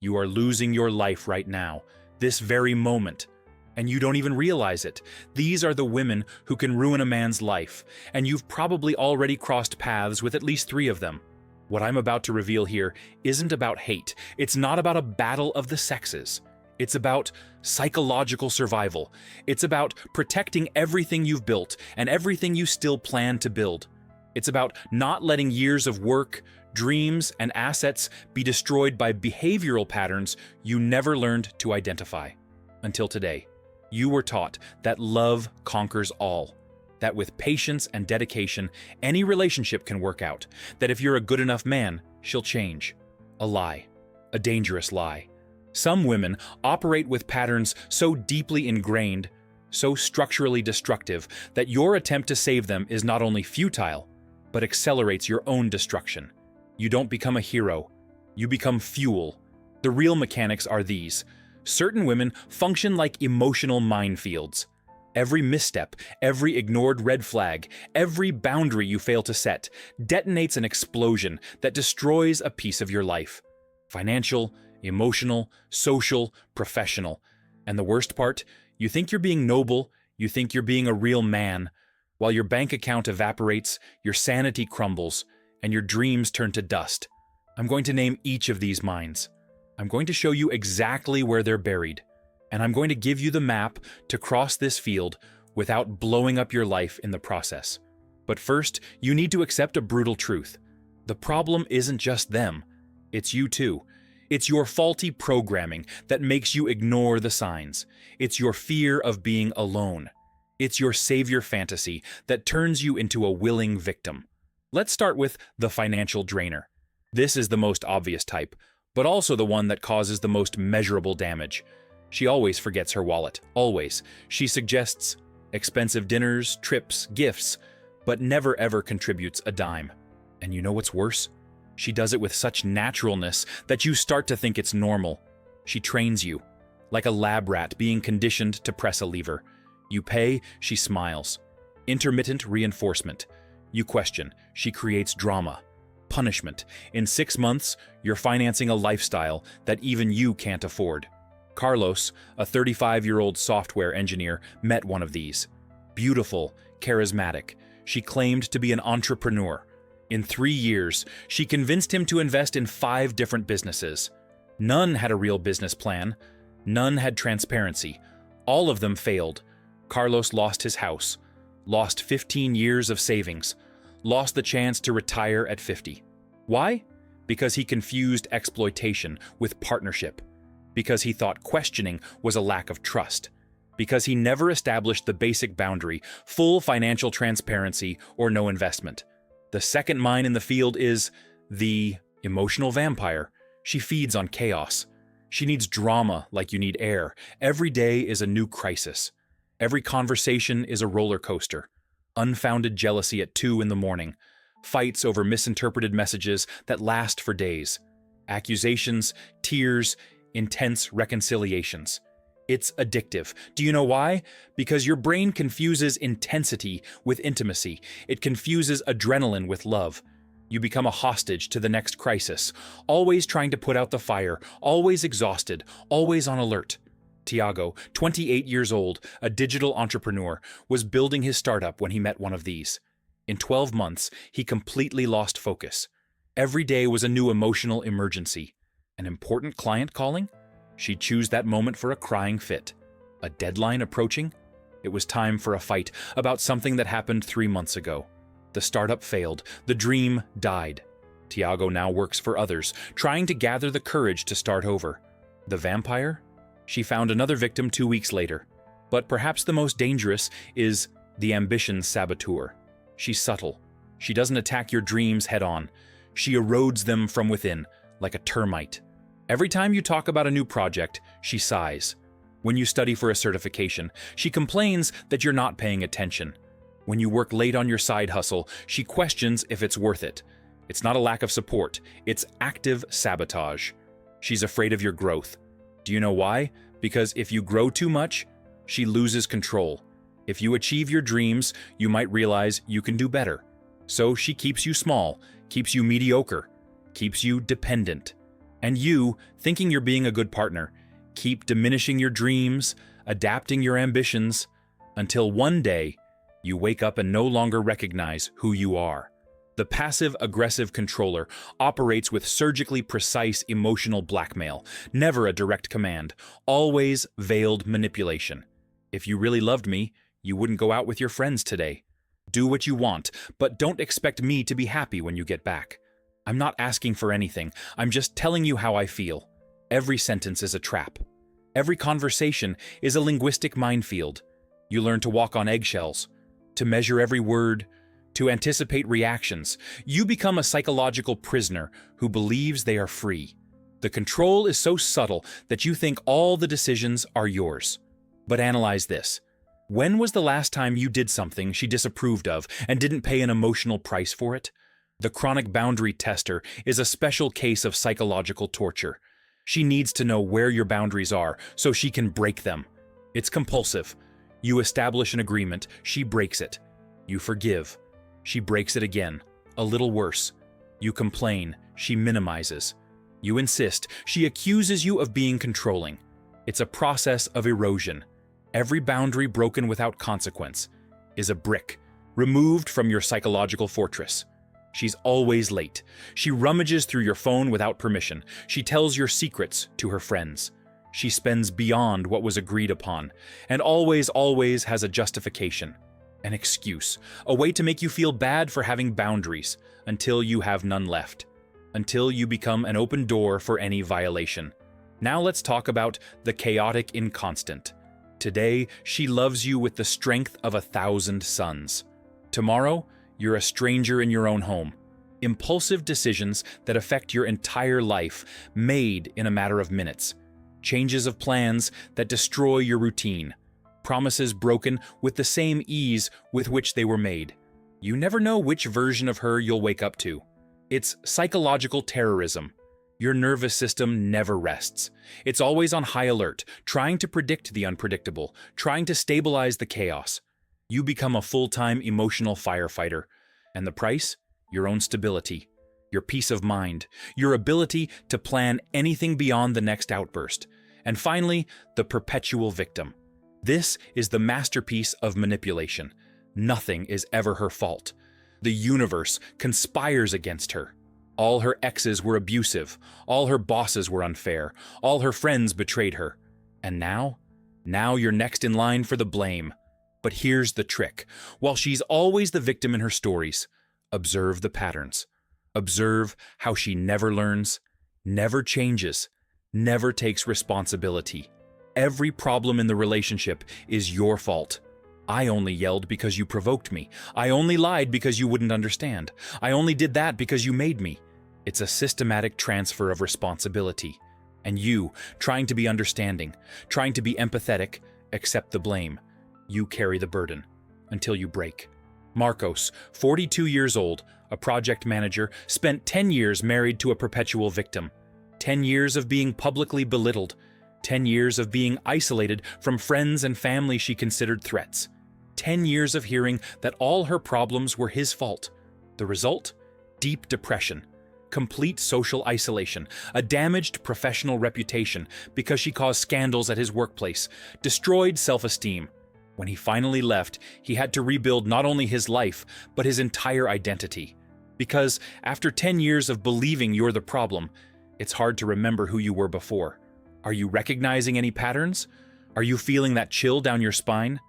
You are losing your life right now, this very moment, and you don't even realize it. These are the women who can ruin a man's life, and you've probably already crossed paths with at least 3 of them. What I'm about to reveal here isn't about hate. It's not about a battle of the sexes. It's about psychological survival. It's about protecting everything you've built and everything you still plan to build. It's about not letting years of work, dreams, and assets be destroyed by behavioral patterns you never learned to identify. Until today, you were taught that love conquers all, that with patience and dedication, any relationship can work out, that if you're a good enough man, she'll change. A lie. A dangerous lie. Some women operate with patterns so deeply ingrained, so structurally destructive, that your attempt to save them is not only futile, but accelerates your own destruction. You don't become a hero. You become fuel. The real mechanics are these. Certain women function like emotional minefields. Every misstep, every ignored red flag, every boundary you fail to set detonates an explosion that destroys a piece of your life. Financial, emotional, social, professional. And the worst part, you think you're being noble, you think you're being a real man. While your bank account evaporates, your sanity crumbles, and your dreams turn to dust. I'm going to name each of these mines. I'm going to show you exactly where they're buried, and I'm going to give you the map to cross this field without blowing up your life in the process. But first, you need to accept a brutal truth. The problem isn't just them, it's you too. It's your faulty programming that makes you ignore the signs. It's your fear of being alone. It's your savior fantasy that turns you into a willing victim. Let's start with the financial drainer. This is the most obvious type, but also the one that causes the most measurable damage. She always forgets her wallet, always. She suggests expensive dinners, trips, gifts, but never ever contributes a dime. And you know what's worse? She does it with such naturalness that you start to think it's normal. She trains you, like a lab rat being conditioned to press a lever. You pay, she smiles. Intermittent reinforcement. You question, she creates drama. Punishment. In 6 months, you're financing a lifestyle that even you can't afford. Carlos, a 35-year-old software engineer, met one of these. Beautiful, charismatic. She claimed to be an entrepreneur. In 3 years, she convinced him to invest in 5 different businesses. None had a real business plan. None had transparency. All of them failed. Carlos lost his house, lost 15 years of savings, lost the chance to retire at 50. Why? Because he confused exploitation with partnership. Because he thought questioning was a lack of trust. Because he never established the basic boundary, full financial transparency or no investment. The second mine in the field is the emotional vampire. She feeds on chaos. She needs drama like you need air. Every day is a new crisis. Every conversation is a roller coaster. Unfounded jealousy at 2 in the morning. Fights over misinterpreted messages that last for days. Accusations, tears, intense reconciliations. It's addictive. Do you know why? Because your brain confuses intensity with intimacy. It confuses adrenaline with love. You become a hostage to the next crisis, always trying to put out the fire, always exhausted, always on alert. Tiago, 28 years old, a digital entrepreneur, was building his startup when he met one of these. In 12 months, he completely lost focus. Every day was a new emotional emergency. An important client calling? She'd choose that moment for a crying fit. A deadline approaching? It was time for a fight about something that happened 3 months ago. The startup failed. The dream died. Tiago now works for others, trying to gather the courage to start over. The vampire? She found another victim 2 weeks later. But perhaps the most dangerous is the ambition saboteur. She's subtle. She doesn't attack your dreams head-on. She erodes them from within, like a termite. Every time you talk about a new project, she sighs. When you study for a certification, she complains that you're not paying attention. When you work late on your side hustle, she questions if it's worth it. It's not a lack of support, it's active sabotage. She's afraid of your growth. Do you know why? Because if you grow too much, she loses control. If you achieve your dreams, you might realize you can do better. So she keeps you small, keeps you mediocre, keeps you dependent. And you, thinking you're being a good partner, keep diminishing your dreams, adapting your ambitions, until one day you wake up and no longer recognize who you are. The passive-aggressive controller operates with surgically precise emotional blackmail, never a direct command, always veiled manipulation. If you really loved me, you wouldn't go out with your friends today. Do what you want, but don't expect me to be happy when you get back. I'm not asking for anything, I'm just telling you how I feel. Every sentence is a trap. Every conversation is a linguistic minefield. You learn to walk on eggshells, to measure every word, to anticipate reactions. You become a psychological prisoner who believes they are free. The control is so subtle that you think all the decisions are yours. But analyze this. When was the last time you did something she disapproved of and didn't pay an emotional price for it? The chronic boundary tester is a special case of psychological torture. She needs to know where your boundaries are so she can break them. It's compulsive. You establish an agreement, she breaks it. You forgive. She breaks it again. A little worse. You complain. She minimizes. You insist. She accuses you of being controlling. It's a process of erosion. Every boundary broken without consequence is a brick removed from your psychological fortress. She's always late. She rummages through your phone without permission. She tells your secrets to her friends. She spends beyond what was agreed upon, and always has a justification. An excuse, a way to make you feel bad for having boundaries, until you have none left, until you become an open door for any violation. Now let's talk about the chaotic inconstant. Today, she loves you with the strength of 1,000 suns. Tomorrow, you're a stranger in your own home. Impulsive decisions that affect your entire life, made in a matter of minutes. Changes of plans that destroy your routine. Promises broken with the same ease with which they were made. You never know which version of her you'll wake up to. It's psychological terrorism. Your nervous system never rests. It's always on high alert, trying to predict the unpredictable, trying to stabilize the chaos. You become a full-time emotional firefighter. And the price? Your own stability, your peace of mind, your ability to plan anything beyond the next outburst. And finally, the perpetual victim. This is the masterpiece of manipulation. Nothing is ever her fault. The universe conspires against her. All her exes were abusive. All her bosses were unfair. All her friends betrayed her. And now? Now you're next in line for the blame. But here's the trick. While she's always the victim in her stories, observe the patterns. Observe how she never learns, never changes, never takes responsibility. Every problem in the relationship is your fault. I only yelled because you provoked me. I only lied because you wouldn't understand. I only did that because you made me. It's a systematic transfer of responsibility. And you, trying to be understanding, trying to be empathetic, accept the blame. You carry the burden until you break. Marcos, 42 years old, a project manager, spent 10 years married to a perpetual victim. 10 years of being publicly belittled. 10 years of being isolated from friends and family she considered threats. 10 years of hearing that all her problems were his fault. The result? Deep depression. Complete social isolation, a damaged professional reputation because she caused scandals at his workplace, destroyed self-esteem. When he finally left, he had to rebuild not only his life, but his entire identity. Because after 10 years of believing you're the problem, it's hard to remember who you were before. Are you recognizing any patterns? Are you feeling that chill down your spine?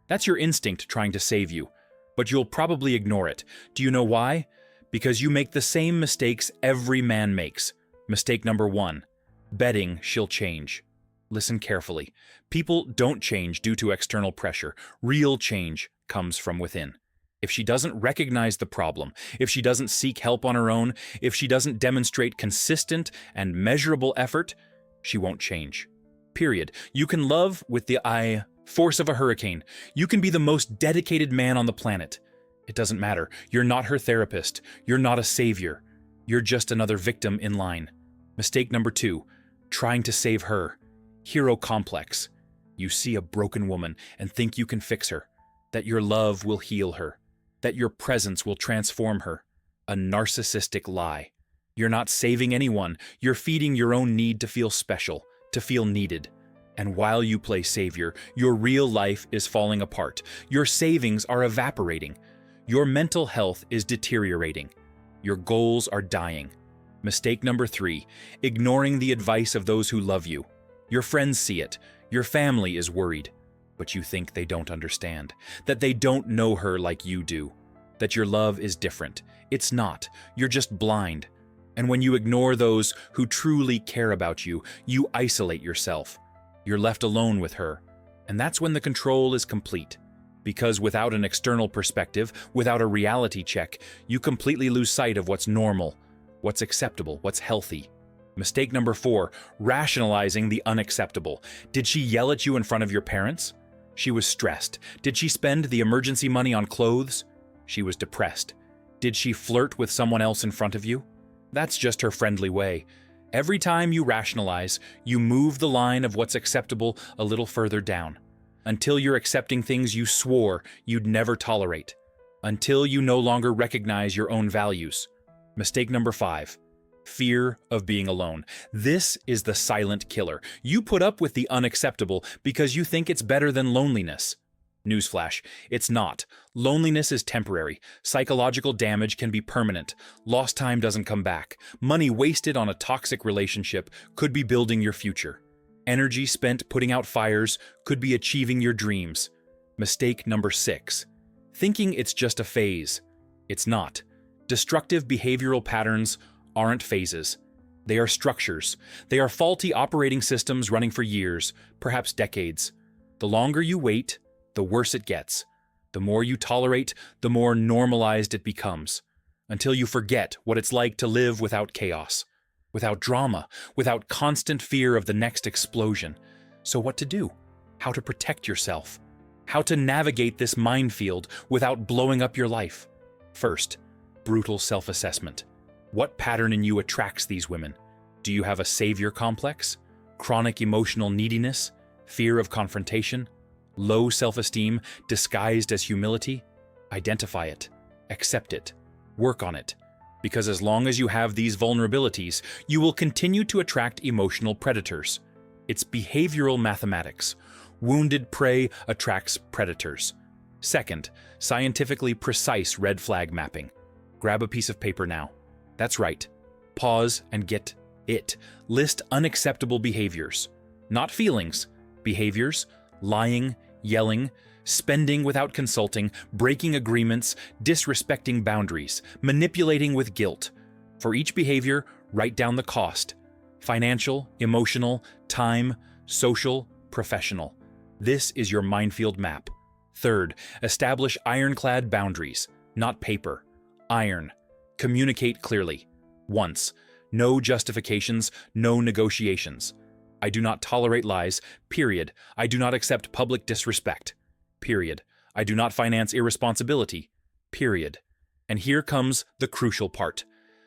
That's your instinct trying to save you, but you'll probably ignore it. Do you know why? Because you make the same mistakes every man makes. Mistake number 1, betting she'll change. Listen carefully. People don't change due to external pressure. Real change comes from within. If she doesn't recognize the problem, if she doesn't seek help on her own, if she doesn't demonstrate consistent and measurable effort, she won't change. Period. You can love with the force of a hurricane. You can be the most dedicated man on the planet. It doesn't matter. You're not her therapist. You're not a savior. You're just another victim in line. Mistake number 2, trying to save her. Hero complex. You see a broken woman and think you can fix her, that your love will heal her, that your presence will transform her. A narcissistic lie. You're not saving anyone. You're feeding your own need to feel special, to feel needed. And while you play savior, your real life is falling apart. Your savings are evaporating. Your mental health is deteriorating. Your goals are dying. Mistake number 3, ignoring the advice of those who love you. Your friends see it. Your family is worried. But you think they don't understand, that they don't know her like you do, that your love is different. It's not. You're just blind. And when you ignore those who truly care about you, you isolate yourself. You're left alone with her. And that's when the control is complete. Because without an external perspective, without a reality check, you completely lose sight of what's normal, what's acceptable, what's healthy. Mistake number 4, rationalizing the unacceptable. Did she yell at you in front of your parents? She was stressed. Did she spend the emergency money on clothes? She was depressed. Did she flirt with someone else in front of you? That's just her friendly way. Every time you rationalize, you move the line of what's acceptable a little further down. Until you're accepting things you swore you'd never tolerate. Until you no longer recognize your own values. Mistake number 5, fear of being alone. This is the silent killer. You put up with the unacceptable because you think it's better than loneliness. Newsflash, it's not. Loneliness is temporary. Psychological damage can be permanent. Lost time doesn't come back. Money wasted on a toxic relationship could be building your future. Energy spent putting out fires could be achieving your dreams. Mistake number 6, thinking it's just a phase. It's not. Destructive behavioral patterns aren't phases. They are structures. They are faulty operating systems running for years, perhaps decades. The longer you wait, the worse it gets. The more you tolerate, the more normalized it becomes, until you forget what it's like to live without chaos, without drama, without constant fear of the next explosion. So what to do? How to protect yourself? How to navigate this minefield without blowing up your life? First, brutal self-assessment. What pattern in you attracts these women? Do you have a savior complex? Chronic emotional neediness? Fear of confrontation? Low self-esteem disguised as humility? Identify it. Accept it. Work on it. Because as long as you have these vulnerabilities, you will continue to attract emotional predators. It's behavioral mathematics. Wounded prey attracts predators. Second, scientifically precise red flag mapping. Grab a piece of paper now. That's right. Pause and get it. List unacceptable behaviors. Not feelings. Behaviors. Lying, yelling, spending without consulting, breaking agreements, disrespecting boundaries, manipulating with guilt. For each behavior, write down the cost. Financial, emotional, time, social, professional. This is your minefield map. Third, establish ironclad boundaries, not paper. Iron. Communicate clearly. Once. No justifications, no negotiations. I do not tolerate lies, period. I do not accept public disrespect, period. I do not finance irresponsibility, period. And here comes the crucial part.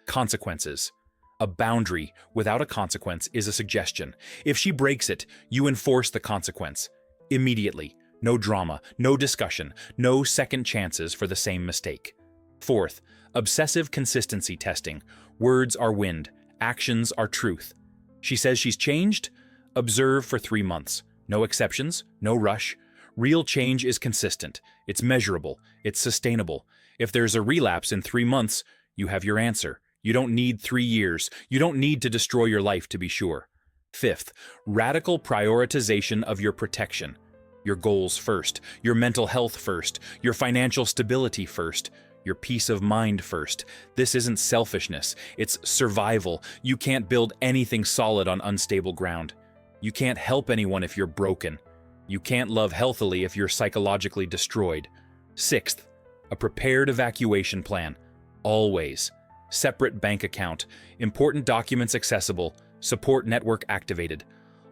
Consequences. A boundary without a consequence is a suggestion. If she breaks it, you enforce the consequence. Immediately. No drama, no discussion, no second chances for the same mistake. Fourth, obsessive consistency testing. Words are wind, actions are truth. She says she's changed? Observe for 3 months. No exceptions, no rush. Real change is consistent. It's measurable. It's sustainable. If there's a relapse in 3 months, you have your answer. You don't need 3 years. You don't need to destroy your life to be sure. Fifth, radical prioritization of your protection. Your goals first, your mental health first, your financial stability first, your peace of mind first. This isn't selfishness, it's survival. You can't build anything solid on unstable ground. You can't help anyone if you're broken. You can't love healthily if you're psychologically destroyed. Sixth, a prepared evacuation plan. Always. Separate bank account. Important documents accessible. Support network activated.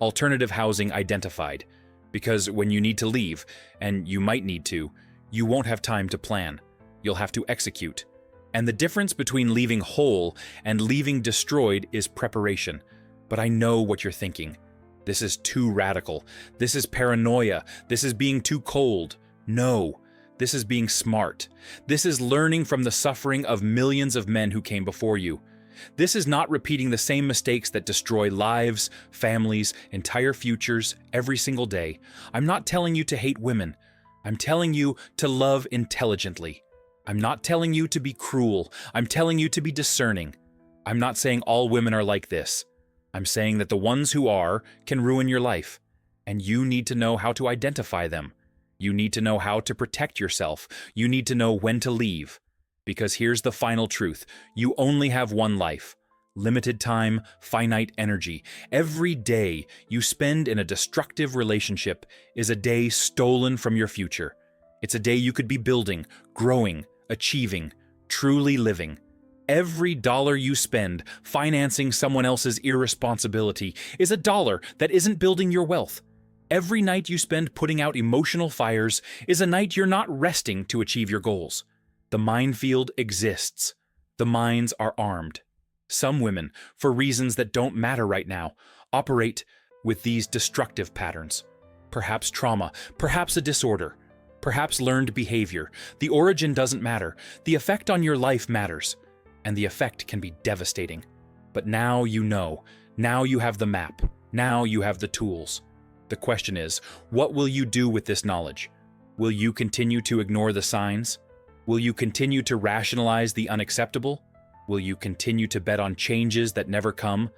Alternative housing identified. Because when you need to leave, and you might need to, you won't have time to plan. You'll have to execute. And the difference between leaving whole and leaving destroyed is preparation. But I know what you're thinking. This is too radical. This is paranoia. This is being too cold. No, this is being smart. This is learning from the suffering of millions of men who came before you. This is not repeating the same mistakes that destroy lives, families, entire futures every single day. I'm not telling you to hate women. I'm telling you to love intelligently. I'm not telling you to be cruel. I'm telling you to be discerning. I'm not saying all women are like this. I'm saying that the ones who are can ruin your life, and you need to know how to identify them. You need to know how to protect yourself. You need to know when to leave. Because here's the final truth. You only have one life. Limited time, finite energy. Every day you spend in a destructive relationship is a day stolen from your future. It's a day you could be building, growing, achieving, truly living. Every dollar you spend financing someone else's irresponsibility is a dollar that isn't building your wealth. Every night you spend putting out emotional fires is a night you're not resting to achieve your goals. The minefield exists. The mines are armed. Some women, for reasons that don't matter right now, operate with these destructive patterns. Perhaps trauma, perhaps a disorder, perhaps learned behavior. The origin doesn't matter. The effect on your life matters. And the effect can be devastating. But now you know. Now you have the map. Now you have the tools. The question is, what will you do with this knowledge? Will you continue to ignore the signs? Will you continue to rationalize the unacceptable? Will you continue to bet on changes that never come?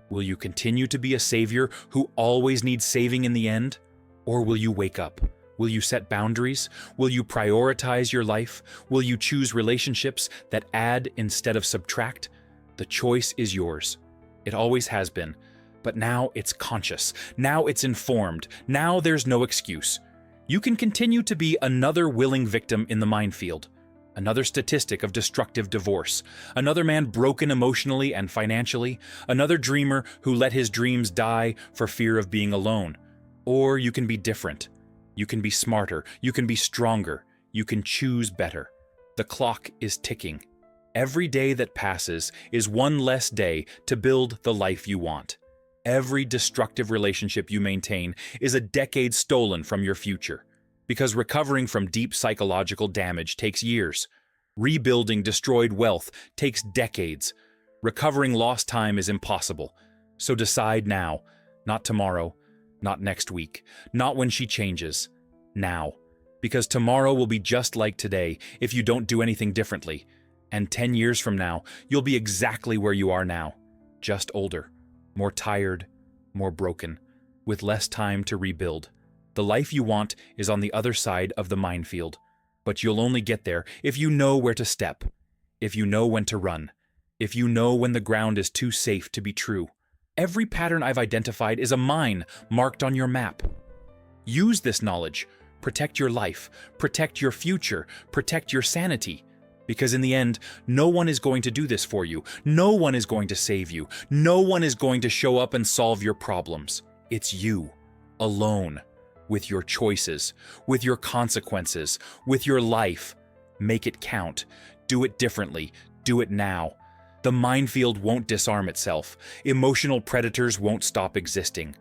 Will you continue to be a savior who always needs saving in the end? Or will you wake up? Will you set boundaries? Will you prioritize your life? Will you choose relationships that add instead of subtract? The choice is yours. It always has been. But now it's conscious. Now it's informed. Now there's no excuse. You can continue to be another willing victim in the minefield. Another statistic of destructive divorce. Another man broken emotionally and financially. Another dreamer who let his dreams die for fear of being alone. Or you can be different. You can be smarter. You can be stronger. You can choose better. The clock is ticking. Every day that passes is one less day to build the life you want. Every destructive relationship you maintain is a decade stolen from your future. Because recovering from deep psychological damage takes years. Rebuilding destroyed wealth takes decades. Recovering lost time is impossible. So decide now, not tomorrow, not next week, not when she changes. Now. Because tomorrow will be just like today if you don't do anything differently. And 10 years from now, you'll be exactly where you are now. Just older, more tired, more broken, with less time to rebuild. The life you want is on the other side of the minefield. But you'll only get there if you know where to step, if you know when to run, if you know when the ground is too safe to be true. Every pattern I've identified is a mine marked on your map. Use this knowledge. Protect your life. Protect your future. Protect your sanity. Because in the end, no one is going to do this for you. No one is going to save you. No one is going to show up and solve your problems. It's you, alone, with your choices, with your consequences, with your life. Make it count. Do it differently. Do it now. The minefield won't disarm itself. Emotional predators won't stop existing.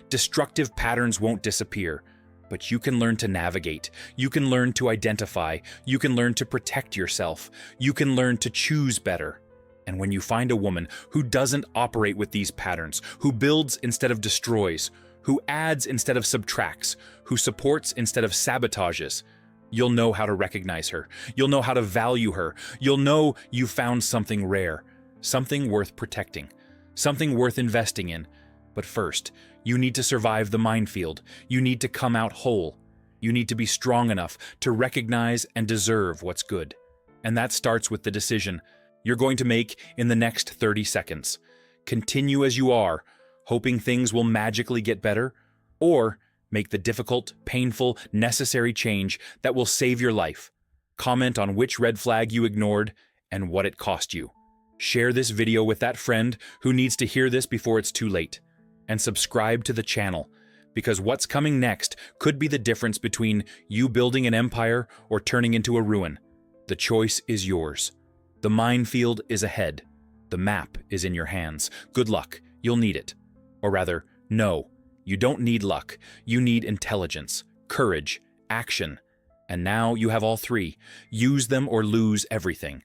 Destructive patterns won't disappear. But you can learn to navigate. You can learn to identify. You can learn to protect yourself. You can learn to choose better. And when you find a woman who doesn't operate with these patterns, who builds instead of destroys, who adds instead of subtracts, who supports instead of sabotages, you'll know how to recognize her. You'll know how to value her. You'll know you found something rare, something worth protecting, something worth investing in. But first, you need to survive the minefield. You need to come out whole. You need to be strong enough to recognize and deserve what's good. And that starts with the decision you're going to make in the next 30 seconds. Continue as you are, hoping things will magically get better, or make the difficult, painful, necessary change that will save your life. Comment on which red flag you ignored and what it cost you. Share this video with that friend who needs to hear this before it's too late. And subscribe to the channel, because what's coming next could be the difference between you building an empire or turning into a ruin. The choice is yours. The minefield is ahead. The map is in your hands. Good luck. You'll need it. Or rather, no, you don't need luck. You need intelligence, courage, action. And now you have all three. Use them or lose everything.